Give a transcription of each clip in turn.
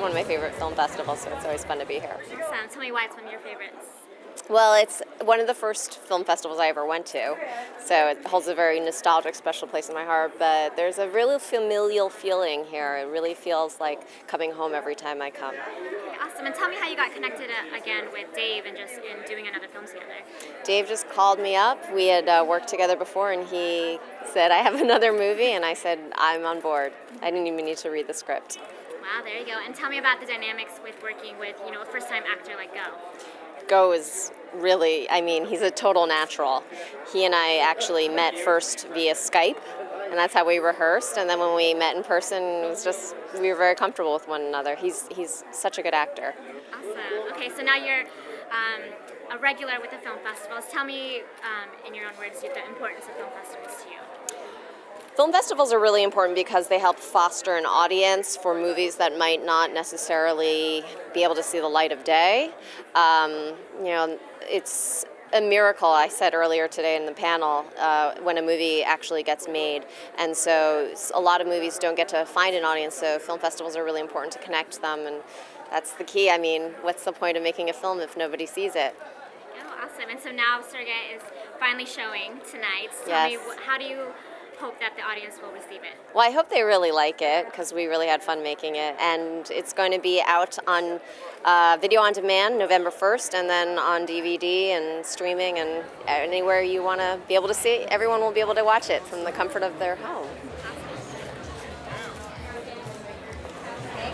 one of my favorite film festivals, so it's always fun to be here. Excellent. Tell me why it's one of your favorites. Well, it's one of the first film festivals I ever went to, so it holds a very nostalgic, special place in my heart, but there's a really familial feeling here. It really feels like coming home every time I come. Okay, awesome. And tell me how you got connected again with Dave and just in doing another film together. Dave just called me up. We had worked together before, and he said, I have another movie, and I said, I'm on board. I didn't even need to read the script. Wow, there you go. And tell me about the dynamics with working with, a first-time actor like Goh. Goh is really, he's a total natural. He and I actually met first via Skype, and that's how we rehearsed. And then when we met in person, it was just, we were very comfortable with one another. He's such a good actor. Awesome. Okay, so now you're a regular with the film festivals. Tell me, in your own words, the importance of film festivals to you. Film festivals are really important because they help foster an audience for movies that might not necessarily be able to see the light of day. It's a miracle, I said earlier today in the panel, when a movie actually gets made. And so a lot of movies don't get to find an audience, so film festivals are really important to connect them, and that's the key. What's the point of making a film if nobody sees it? Oh, awesome. And so now Surrogate is finally showing tonight. Yes. Tell me, how do you hope that the audience will receive it? Well, I hope they really like it because we really had fun making it, and it's going to be out on video on demand November 1st, and then on DVD and streaming, and anywhere you want to be able to see it. Everyone will be able to watch it from the comfort of their home.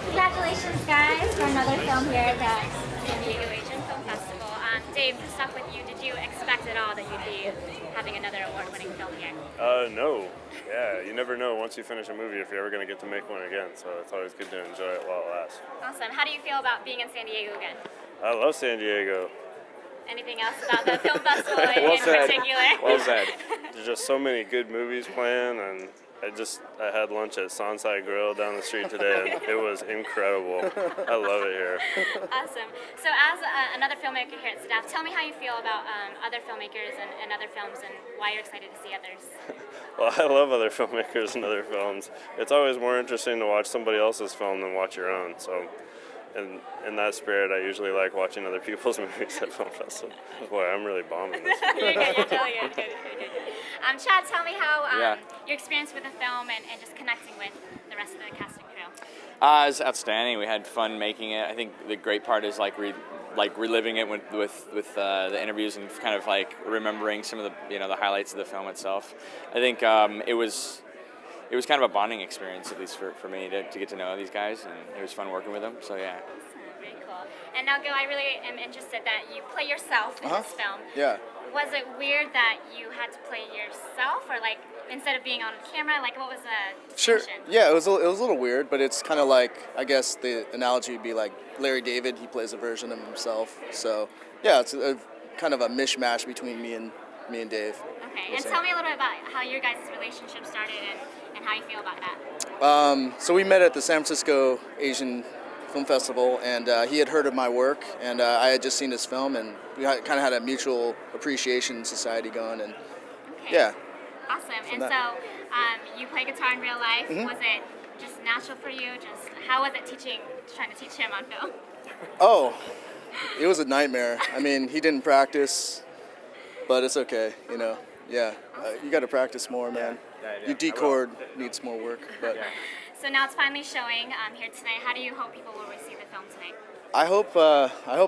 Congratulations, guys, for another film here at the San Diego Asian Film Festival. Dave, to start with you, did you expect at all that you'd be having another award-winning film here? No. Yeah, you never know once you finish a movie if you're ever going to get to make one again, so it's always good to enjoy it while it lasts. Awesome. How do you feel about being in San Diego again? I love San Diego. Anything else about the film festival in particular? Well said. There's just so many good movies playing, and I had lunch at Sansai Grill down the street today, and it was incredible. I love it here. Awesome. So as another filmmaker here at SDAFF, tell me how you feel about other filmmakers and other films, and why you're excited to see others. Well, I love other filmmakers and other films. It's always more interesting to watch somebody else's film than watch your own, so in that spirit, I usually like watching other people's movies at film festivals. Boy, I'm really bombing this. You're good, you're totally good. Chad, tell me how your experience with the film and just connecting with the rest of the cast and crew. It was outstanding. We had fun making it. I think the great part is reliving it with the interviews and kind of like remembering some of the the highlights of the film itself. I think it was kind of a bonding experience, at least for me, to get to know these guys, and it was fun working with them. So yeah. Very cool. And now, Goh, I really am interested that you play yourself in this film. Yeah. Was it weird that you had to play yourself, or instead of being on camera, what was the situation? Sure. Yeah, it was a little weird, but it's kind of like, I guess the analogy would be like Larry David. He plays a version of himself. So yeah, it's kind of a mishmash between me and Dave. Okay. And tell me a little bit about how your guys' relationship started and how you feel about that. So we met at the San Francisco Asian Film Festival, and he had heard of my work, and I had just seen his film, and we kind of had a mutual appreciation society going, and yeah. Awesome. And so you play guitar in real life. Mm-hmm. Was it just natural for you? How was it trying to teach him on film? Oh, it was a nightmare. He didn't practice, but it's okay, Yeah, you got to practice more, man. Yeah, Your D chord needs more work, but. So now it's finally showing here tonight. How do you hope people will receive the film tonight? I hope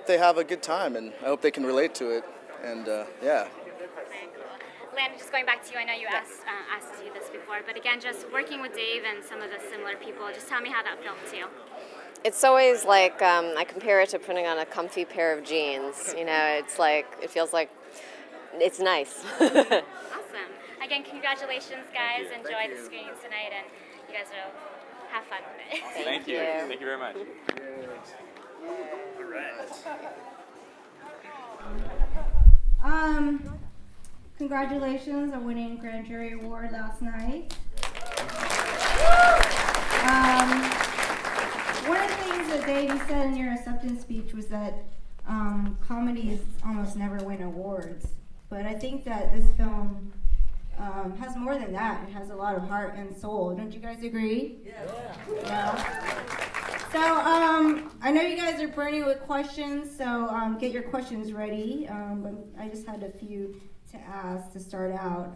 they have a good time, and I hope they can relate to it, and yeah. Very cool. Lynn, just going back to you, I know you asked you this before, but again, just working with Dave and some of the similar people, just tell me how that felt to you. It's always like, I compare it to putting on a comfy pair of jeans. It's like, it feels like it's nice. Awesome. Again, congratulations, guys. Enjoy the screening tonight, and you guys will have fun with it. Thank you. Thank you very much. All right. Congratulations on winning Grand Jury Award last night. One of the things that Dave said in your acceptance speech was that comedies almost never win awards. But I think that this film has more than that. It has a lot of heart and soul. Don't you guys agree? Yeah. So I know you guys are burning with questions, so get your questions ready. But I just had a few to ask to start out.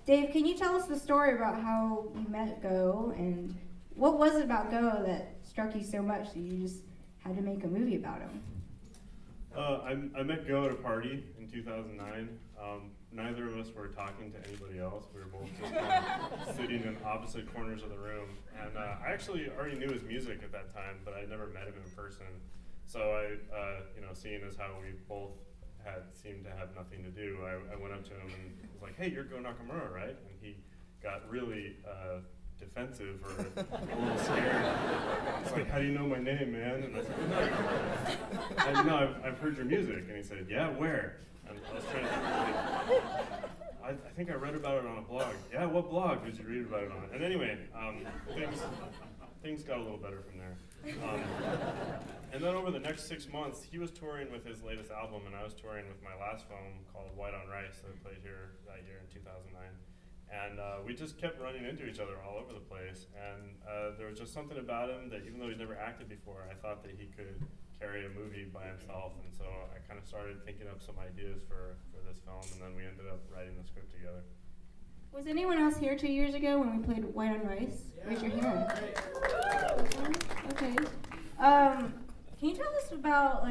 Dave, can you tell us the story about how you met Goh, and what was it about Goh that struck you so much that you just had to make a movie about him? I met Goh at a party in 2009. Neither of us were talking to anybody else. We were both just kind of sitting in opposite corners of the room. And I actually already knew his music at that time, but I never met him in person. So seeing as how we both seemed to have nothing to do, I went up to him and was like, "Hey, you're Goh Nakamura, right?" And he got really defensive or a little scared. It's like, "How do you know my name, man?" And I said, "No, I've heard your music." And he said, "Yeah, where?" And I was trying to I think I read about it on a blog. "Yeah, what blog did you read about it on?" And anyway, things got a little better from there. And then over the next 6 months, he was touring with his latest album, and I was touring with my last film called White on Rice that I played here that year in 2009. And we just kept running into each other all over the place. And there was just something about him that even though he'd never acted before, I thought that he could carry a movie by himself. And so I kind of started thinking up some ideas for this film, and then we ended up writing the script together. Was anyone else here 2 years ago when we played White on Rice? Yeah. Raise your hand. Okay. Can you tell us about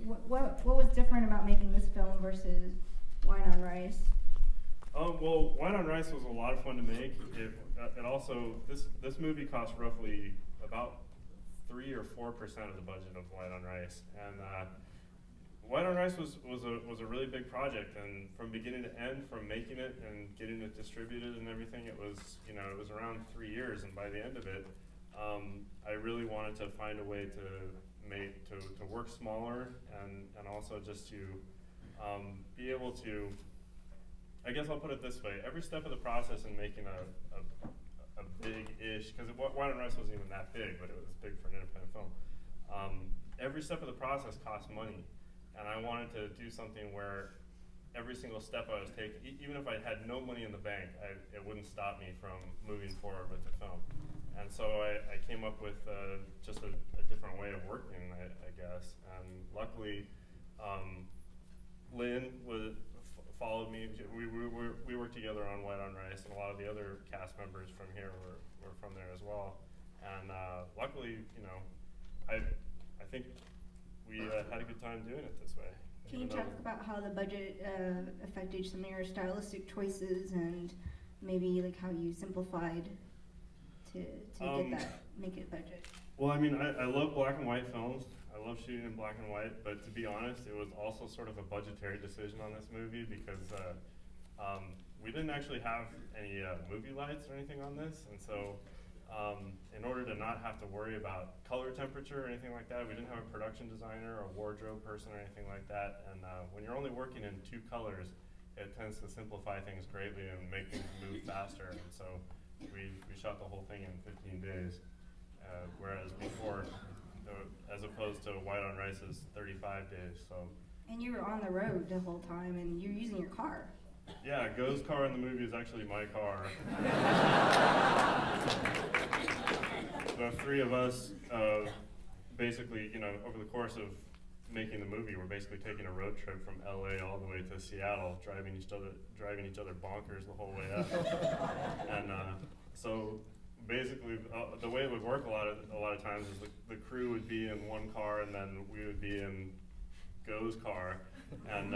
what was different about making this film versus White on Rice? Well, White on Rice was a lot of fun to make. It also this movie cost roughly about 3 or 4% of the budget of White on Rice, and White on Rice was a really big project, and from beginning to end, from making it and getting it distributed and everything, it was around 3 years, and by the end of it, I really wanted to find a way to work smaller and also just to be able to. I guess I'll put it this way: every step of the process in making a big-ish, because White on Rice wasn't even that big, but it was big for an independent film. Every step of the process cost money, and I wanted to do something where every single step I was taking, even if I had no money in the bank, it wouldn't stop me from moving forward with the film. And so I came up with just a different way of working, I guess. And luckily, Lynn followed me. We worked together on White on Rice, and a lot of the other cast members from here were from there as well. And luckily, I think we had a good time doing it this way. Can you talk about how the budget affected some of your stylistic choices, and maybe how you simplified to make it budget? Well, I mean, I love black and white films. I love shooting in black and white, but to be honest, it was also sort of a budgetary decision on this movie because we didn't actually have any movie lights or anything on this, and so in order to not have to worry about color temperature or anything like that, we didn't have a production designer or a wardrobe person or anything like that, and when you're only working in 2 colors, it tends to simplify things greatly and make things move faster, and so we shot the whole thing in 15 days, whereas before, as opposed to White on Rice's 35 days. So. And you were on the road the whole time, and you're using your car. Yeah, Goh's car in the movie is actually my car. The 3 of us, basically, over the course of making the movie, we're basically taking a road trip from LA all the way to Seattle, driving each other bonkers the whole way up. And so basically, the way it would work a lot of times is the crew would be in one car, and then we would be in Goh's car, and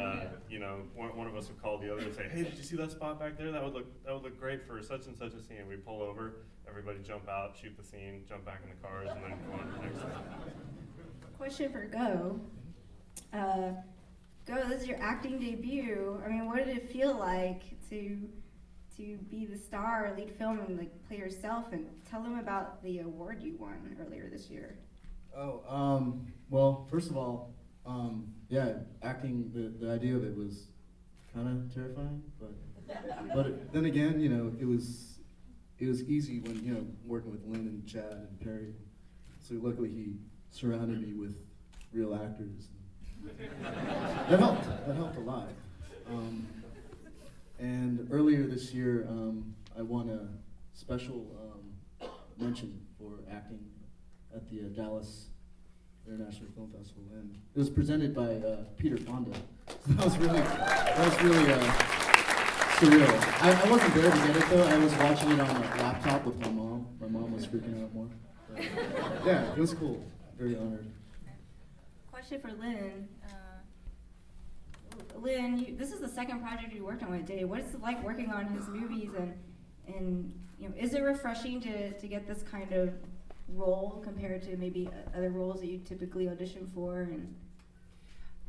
one of us would call the other and say, "Hey, did you see that spot back there? That would look great for such and such a scene." We'd pull over, everybody jump out, shoot the scene, jump back in the cars, and then go on to the next scene. Question for Goh. Goh, this is your acting debut. I mean, what did it feel like to be the star, lead film, and play yourself? And tell them about the award you won earlier this year. Well, first of all, acting, the idea of it was kind of terrifying, but then again, it was easy when working with Lynn and Chad and Perry. So luckily he surrounded me with real actors. That helped a lot. And earlier this year, I won a special mention for acting at the Dallas International Film Festival, and it was presented by Peter Fonda. So that was really surreal. I wasn't there to get it though. I was watching it on a laptop with my mom. My mom was freaking out more. But, yeah, it was cool. Very honored. Question for Lynn. Lynn, this is the second project you worked on with Dave. What is it like working on his movies, and is it refreshing to get this kind of role compared to maybe other roles that you typically audition for? And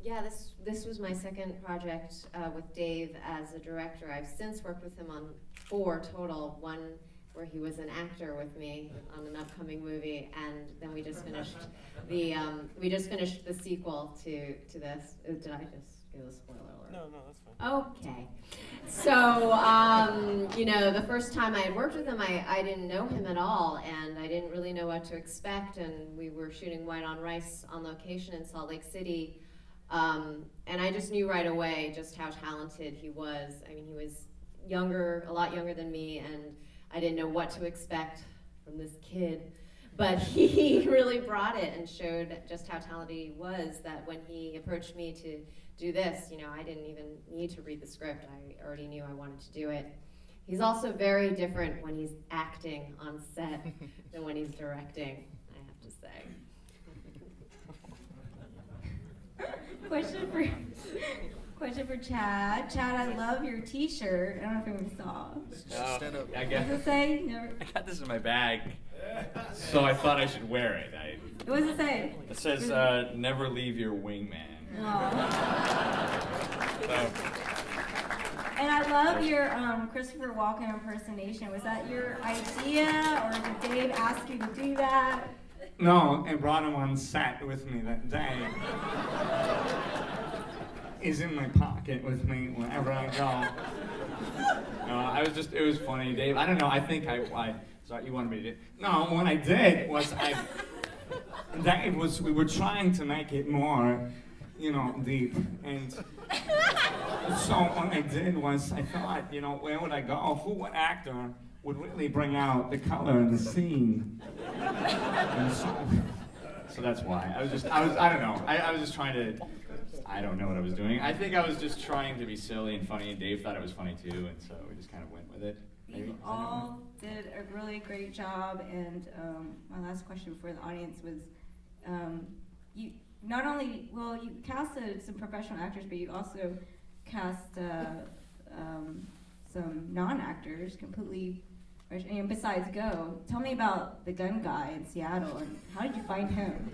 yeah, this was my second project with Dave as a director. I've since worked with him on 4 total. One where he was an actor with me on an upcoming movie, and then we just finished the sequel to this. Did I just give a spoiler alert? No, that's fine. Okay. So, the first time I had worked with him, I didn't know him at all, and I didn't really know what to expect, and we were shooting White on Rice on location in Salt Lake City, and I just knew right away just how talented he was. I mean, he was a lot younger than me, and I didn't know what to expect from this kid, but he really brought it and showed just how talented he was, that when he approached me to do this, I didn't even need to read the script. I already knew I wanted to do it. He's also very different when he's acting on set than when he's directing, I have to say. Question for Chad. Chad, I love your T-shirt. I don't know if anyone saw. Stand up. I What does it say? Never. I got this in my bag, so I thought I should wear it. What does it say? It says, never leave your wingman. Aw. And I love your Christopher Walken impersonation. Was that your idea, or did Dave ask you to do that? No, I brought him on set with me that day. He's in my pocket with me wherever I go. No, it was funny, Dave. I don't know, I think I sorry, you wanted me to do it. No, what I did was we were trying to make it more, deep. And so what I did was I thought, where would I go? What actor would really bring out the color in the scene? And so that's why. I don't know. I was just trying to, I don't know what I was doing. I think I was just trying to be silly and funny, and Dave thought it was funny too, and so we just kind of went with it. You all did a really great job, and my last question for the audience was, you not only, you casted some professional actors, but you also cast some non-actors completely, besides Goh. Tell me about the gun guy in Seattle, and how did you find him?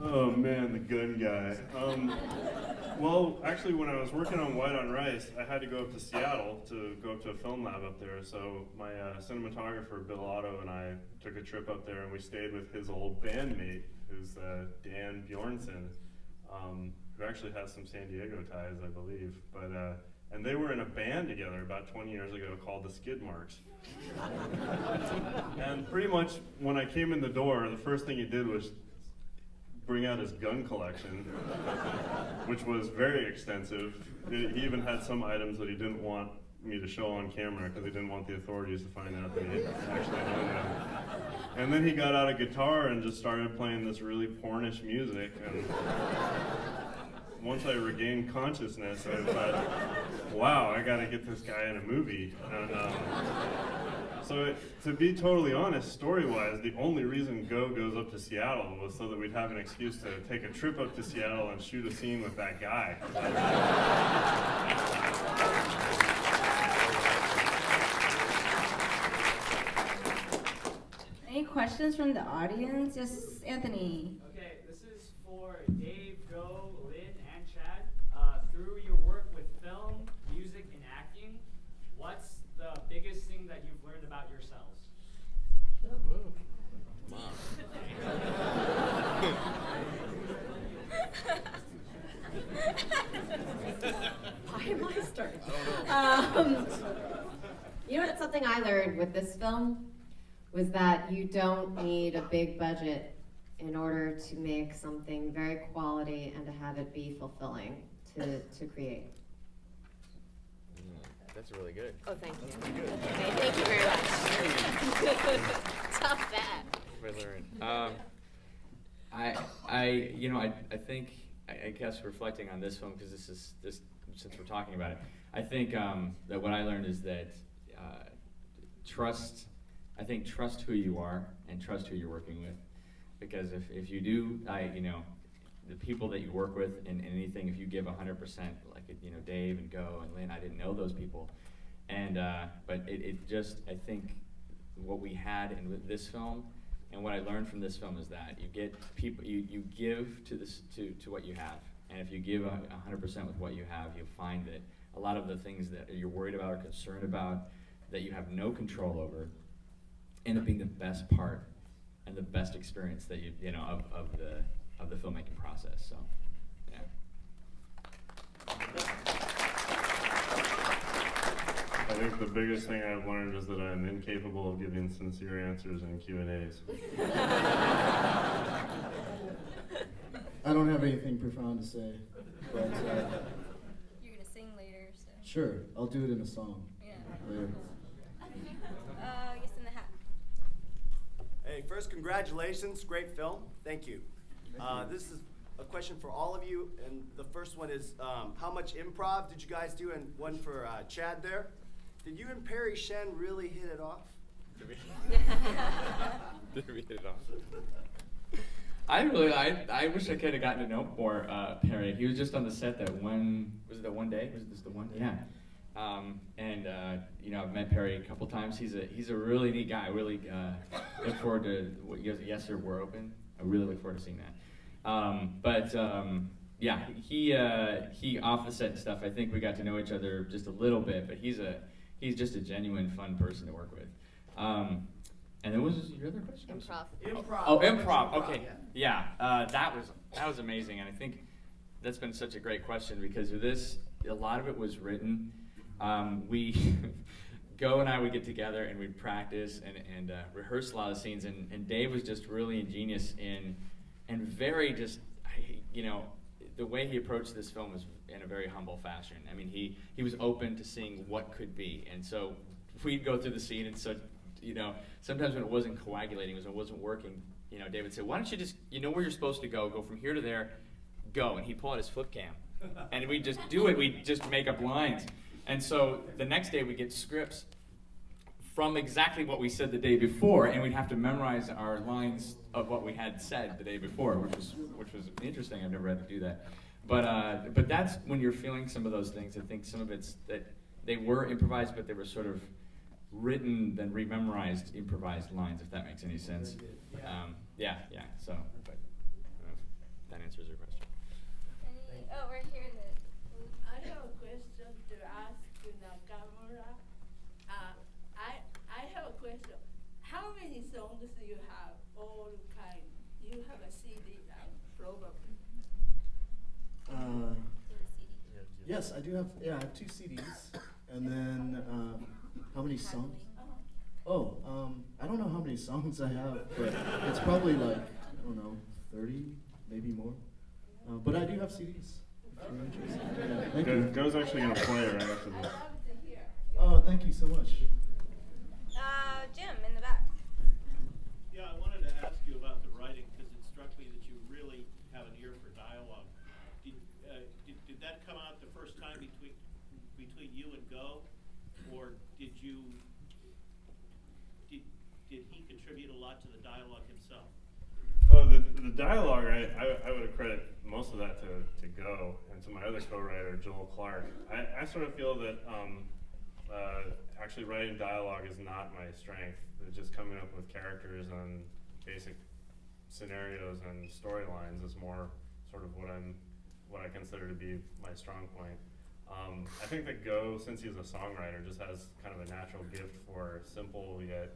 Oh man, the gun guy. Well, actually, when I was working on White on Rice, I had to go up to Seattle to go up to a film lab up there. So my cinematographer, Bill Otto, and I took a trip up there, and we stayed with his old bandmate, who's Dan Bjornson, who actually has some San Diego ties, I believe. But and they were in a band together about 20 years ago called the Skid Marks. And pretty much when I came in the door, the first thing he did was bring out his gun collection, which was very extensive. He even had some items that he didn't want me to show on camera because he didn't want the authorities to find out that he actually owned them. And then he got out a guitar and just started playing this really pornish music. And once I regained consciousness, I thought, wow, I gotta get this guy in a movie. And, so to be totally honest, story-wise, the only reason Goh goes up to Seattle was so that we'd have an excuse to take a trip up to Seattle and shoot a scene with that guy. Any questions from the audience? Yes, Anthony. Okay, this is for Dave, Goh, Lynn, and Chad. Through your work with film, music, and acting, what's the biggest thing that you've learned about yourselves? Why am I starting? That's something I learned with this film was that you don't need a big budget in order to make something very quality and to have it be fulfilling to create. That's really good. Oh, thank you. Okay, thank you very much. Tough that. learn. I think, I guess reflecting on this film, because since we're talking about it, I think that what I learned is that trust who you are and trust who you're working with, because if you do, the people that you work with in anything, if you give 100%, like Dave and Goh and Lynn, I didn't know those people, and but it just, I think what we had in this film and what I learned from this film is that you get people, you give to what you have, and if you give 100% with what you have, you'll find that a lot of the things that you're worried about or concerned about that you have no control over end up being the best part and the best experience that of the filmmaking process. So, yeah. I think the biggest thing I've learned is that I'm incapable of giving sincere answers in Q&As. I don't have anything profound to say, but You're gonna sing later, so. sure, I'll do it in a song later. Yes, in the hat. Hey, first, congratulations, great film. Thank you. This is a question for all of you, and the first one is, how much improv did you guys do? And one for Chad there. Did you and Chen really hit it off? Did we hit it off? I wish I could have gotten to know more Perry. He was just on the set that one, was it that one day? Was this the one? Yeah. I've met Perry a couple times. He's a really neat guy. I really look forward to what you guys, Yes Sir, We're Open. I really look forward to seeing that. He off the set and stuff, I think we got to know each other just a little bit, but he's just a genuine fun person to work with. And then what was your other question? Improv. Oh, improv. Okay. Yeah. That was amazing, and I think that's been such a great question because of this. A lot of it was written. We Goh and I would get together and we'd practice and rehearse a lot of scenes. And Dave was just really ingenious and very just the way he approached this film was in a very humble fashion. I mean, he was open to seeing what could be, and so we'd go through the scene and so. Sometimes when it wasn't coagulating, when it wasn't working, Dave would say, why don't you just, where you're supposed to go from here to there, go. And he'd pull out his flip cam. And we'd just do it. We'd just make up lines. And so the next day we'd get scripts from exactly what we said the day before, and we'd have to memorize our lines of what we had said the day before, which was interesting. I've never had to do that. But that's when you're feeling some of those things. I think some of it's that they were improvised, but they were sort of written, then rememorized, improvised lines, if that makes any sense. So, but that answers your question. Right here in the... I have a question to ask Nakamura. I have a question. How many songs do you have, all kind? You have a CD, probably. Yes, I do have. Yeah, I have 2 CDs, and then how many songs? Oh, I don't know how many songs I have, but it's probably like, I don't know, 30, maybe more. But I do have CDs. If you're interested. Yeah, thank you. Go's actually going to play right after this. Oh, thank you so much. Jim in the back. Yeah, I wanted to ask you about the writing because it struck me that you really have an ear for dialogue. Did that come out the first time between you and Goh, or did he contribute a lot to the dialogue himself? Oh, the dialogue, I would accredit most of that to Goh and to my other co-writer, Joel Clark. I sort of feel that actually writing dialogue is not my strength. It's just coming up with characters and basic scenarios and storylines is more sort of what I consider to be my strong point. I think that Goh, since he's a songwriter, just has kind of a natural gift for simple yet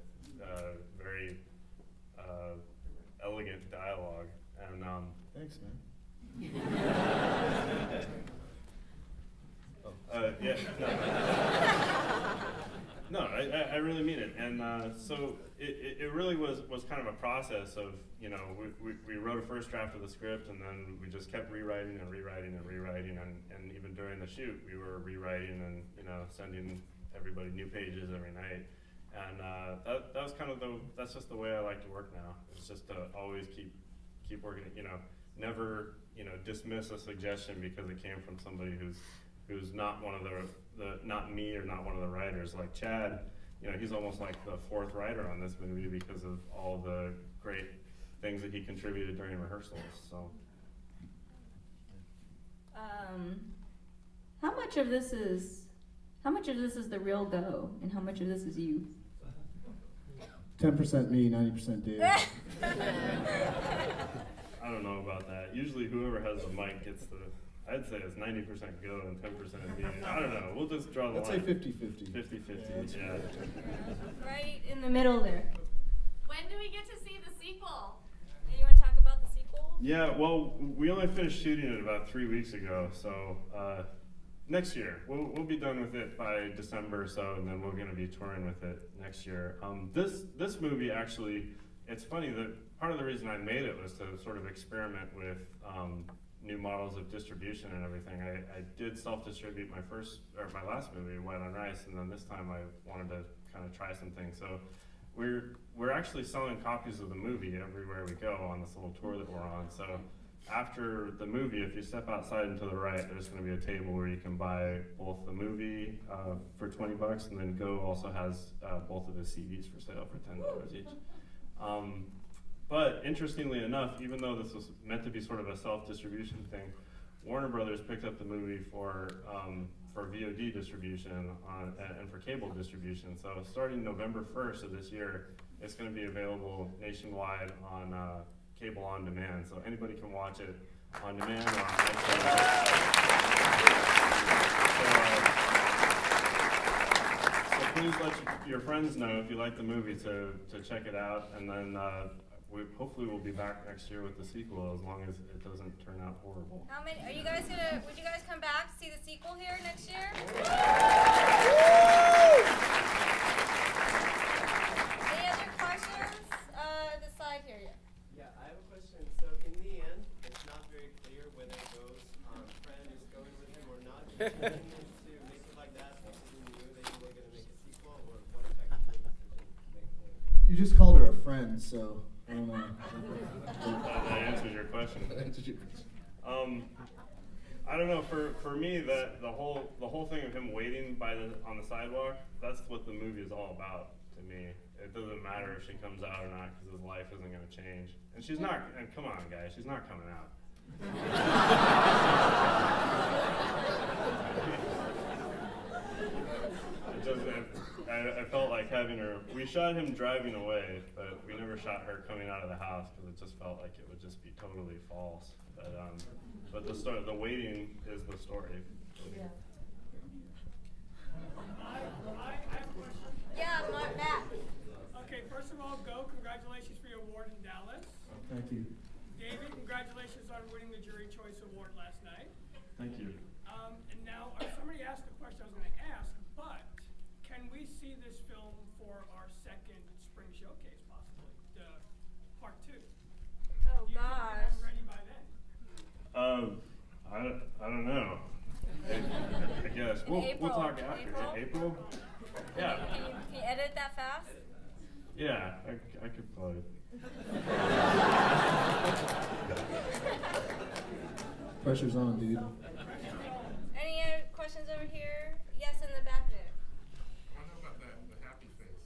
very elegant dialogue. And thanks, man. No, I really mean it. And so it really was kind of a process of, we wrote a first draft of the script and then we just kept rewriting and rewriting and rewriting. And even during the shoot, we were rewriting and, sending everybody new pages every night. And that was kind of that's just the way I like to work now. It's just to always keep working. Never dismiss a suggestion because it came from somebody who's not one of the not me or not one of the writers. Like Chad, he's almost like the fourth writer on this movie because of all the great things that he contributed during rehearsals. So. How much of this is the real Goh, and how much of this is you? 10% me, 90% Dave. I don't know about that. Usually whoever has the mic gets I'd say it's 90% Goh and 10% me. I don't know. We'll just draw the line. Let's say 50-50. 50-50, yeah. Right in the middle there. When do we get to see the sequel? Hey, you want to talk about the sequel? Yeah, well, we only finished shooting it about 3 weeks ago, so next year. We'll be done with it by December or so, and then we're going to be touring with it next year. This movie actually, it's funny that part of the reason I made it was to sort of experiment with new models of distribution and everything. I did self-distribute my last movie, White on Rice, and then this time I wanted to kind of try some things. So we're actually selling copies of the movie everywhere we go on this little tour that we're on. So after the movie, if you step outside and to the right, there's going to be a table where you can buy both the movie for $20, and then Goh also has both of his CDs for sale for $10 each. But interestingly enough, even though this was meant to be sort of a self-distribution thing, Warner Brothers picked up the movie for VOD distribution and for cable distribution. So starting November 1st of this year, it's going to be available nationwide on cable on demand. So anybody can watch it on demand or on iTunes. So please let your friends know if you like the movie to check it out, and then hopefully we'll be back next year with the sequel, as long as it doesn't turn out horrible. Would you guys come back to see the sequel here next year? Any other questions? This side here, Yeah, I have a question. So in the end, it's not very clear whether Goh's friend is going with him or not. Did you intend to make it like that because you knew that you were going to make a sequel, or what effect did the decision make? You just called her a friend, so I don't know. That answers your question. I don't know. For me, the whole thing of him waiting on the sidewalk, that's what the movie is all about to me. It doesn't matter if she comes out or not, because his life isn't going to change. And she's not. And come on, guys, she's not coming out. I felt like having her. We shot him driving away, but we never shot her coming out of the house because it just felt like it would just be totally false. But the waiting is the story. I have a question. Yeah, Matt. Okay, first of all, Goh, congratulations for your award in Dallas. Thank you. David, congratulations on winning the Jury Choice Award last night. Thank you. And now, somebody asked the question I was going to ask, but can we see this film for our second spring showcase, possibly, the part 2? Oh, Do you gosh. think we're ready by then? I don't know. I guess we'll talk after. April? Yeah. Can you edit that fast? Yeah, I could probably. Pressure's on, dude. Any other questions over here? Yes, in the back there. I want to know about the happy face.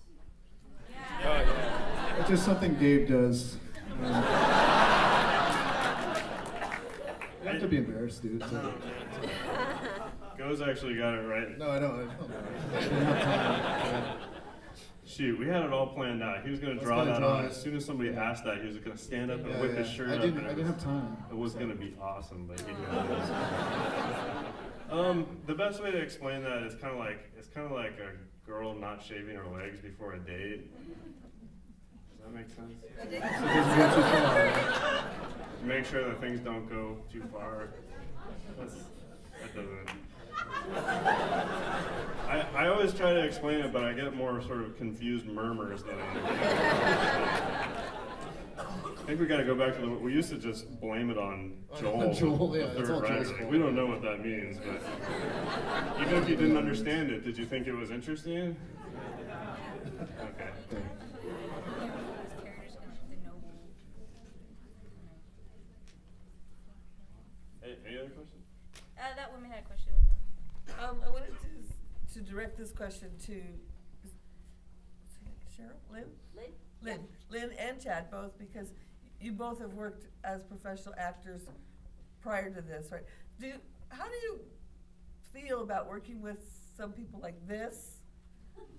Yeah. Oh, yeah. It's just something Dave does. You have to be embarrassed, dude. So. Goh's actually got it right. No, I don't. I didn't have time. Shoot, we had it all planned out. He was going to draw that on. As soon as somebody asked that, he was going to stand up and whip his shirt up. I didn't have time. It was going to be awesome, but he didn't. The best way to explain that is kind of like a girl not shaving her legs before a date. Does that make sense? It doesn't go too far. Make sure that things don't go too far. That doesn't. I always try to explain it, but I get more sort of confused murmurs than I think we got to go back to we used to just blame it on Joel, Joel, yeah, the that's third all writer. Joel's Like, fault. we don't know what that means, but even if you didn't understand it, did you think it was interesting? this question to Cheryl, Lynn and Chad both, because you both have worked as professional actors prior to this, right? How do you feel about working with some people like this?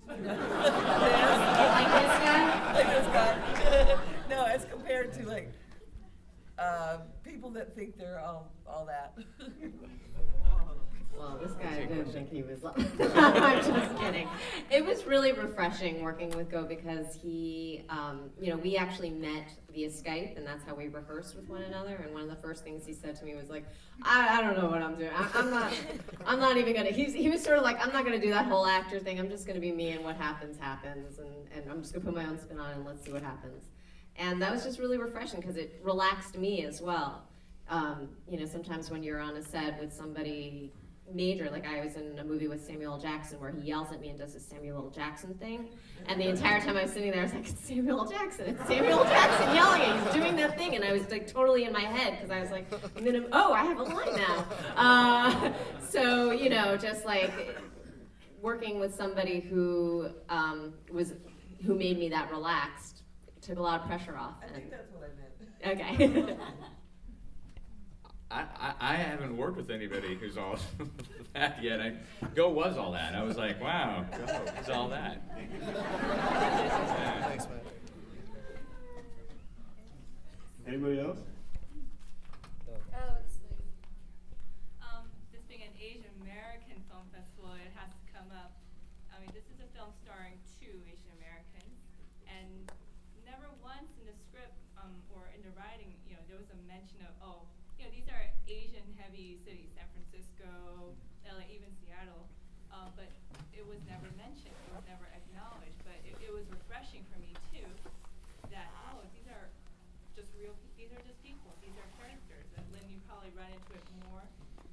You know, Like this guy? Like this guy. No, as compared to like people that think they're all that. Well, this guy didn't think he was. I'm just kidding. It was really refreshing working with Goh because he, we actually met via Skype, and that's how we rehearsed with one another. And one of the first things he said to me was like, "I don't know what I'm doing. I'm not even gonna." He was sort of like, "I'm not gonna do that whole actor thing. I'm just gonna be me, and what happens happens, and I'm just gonna put my own spin on it, and let's see what happens." And that was just really refreshing because it relaxed me as well. Sometimes when you're on a set with somebody major, like I was in a movie with Samuel L. Jackson where he yells at me and does his Samuel L. Jackson thing, and the entire time I was sitting there I was like, it's Samuel L. Jackson, it's Samuel L. Jackson yelling at, he's doing that thing, and I was like totally in my head because I was like, I have a line now. Just like working with somebody who made me that relaxed, took a lot of pressure off. I think that's what I meant. Okay. I haven't worked with anybody who's all that yet. Goh was all that. I was like, wow, Goh is all that. Yeah. Thanks, man. Anybody else? This being an Asian American film festival, it has to come up. I mean, this is a film starring 2 Asian Americans, and never once in the script or in the writing, there was a mention of, these are Asian-heavy cities, San Francisco, LA, even Seattle, but it was never mentioned, it was never acknowledged, but it was refreshing for me too, that, these are just people, these are characters, and Lynn, you probably run into it more,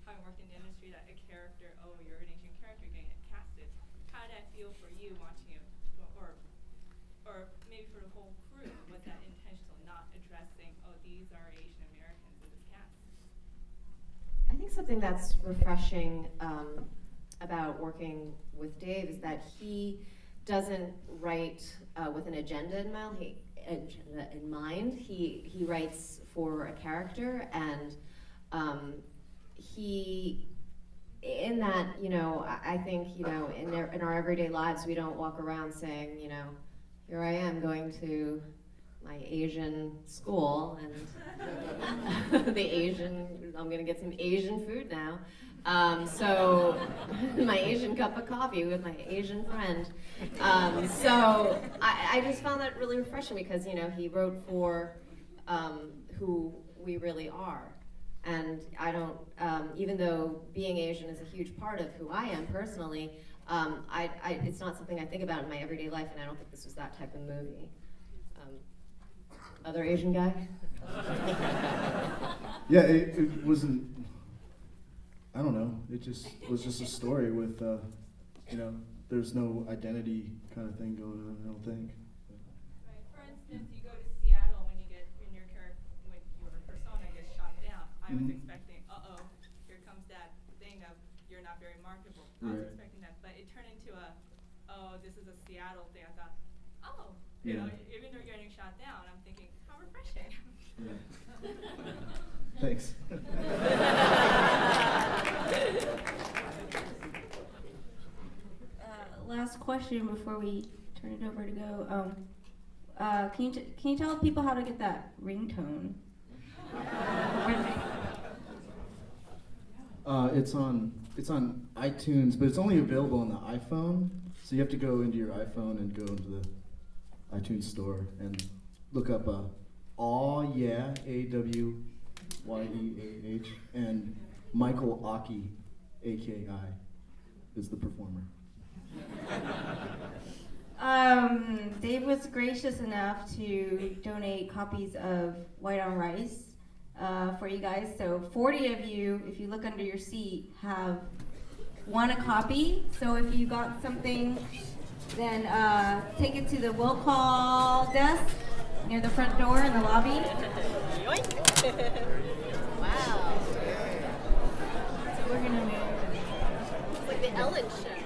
having worked in the industry, that a character, you're an Asian character getting it casted. How did that feel for you watching it, or maybe for the whole crew? Was that intentional, not addressing, these are Asian Americans in this cast? I think something that's refreshing about working with Dave is that he doesn't write with an agenda in mind. He writes for a character, and I think in our everyday lives we don't walk around saying, here I am going to my Asian school and I'm gonna get some Asian food now. So my Asian cup of coffee with my Asian friend. So I just found that really refreshing because, he wrote for who we really are. And I don't, even though being Asian is a huge part of who I am personally, it's not something I think about in my everyday life, and I don't think this was that type of movie. Other Asian guy? Yeah, it wasn't, I don't know, it just was just a story with, there's no identity kind of thing going on, I don't think. Right. For instance, you go to Seattle when your persona gets shot down. I was expecting, here comes that thing of you're not very marketable. I was expecting that, but it turned into this is a Seattle thing. I thought, even though you're getting shot down, I'm thinking, how refreshing. Thanks. Last question before we turn it over to Goh. Can you tell people how to get that ringtone? It's on iTunes, but it's only available on the iPhone. So you have to go into your iPhone and go into the iTunes store and look up Aw Yeah, AWYEAH, and Michael Aki, AKI, is the performer. Dave was gracious enough to donate copies of White on Rice for you guys. So 40 of you, if you look under your seat, have won a copy. So if you got something, then take it to the will call desk near the front door in the lobby. Wow. So we're gonna move. It's like the Ellen show.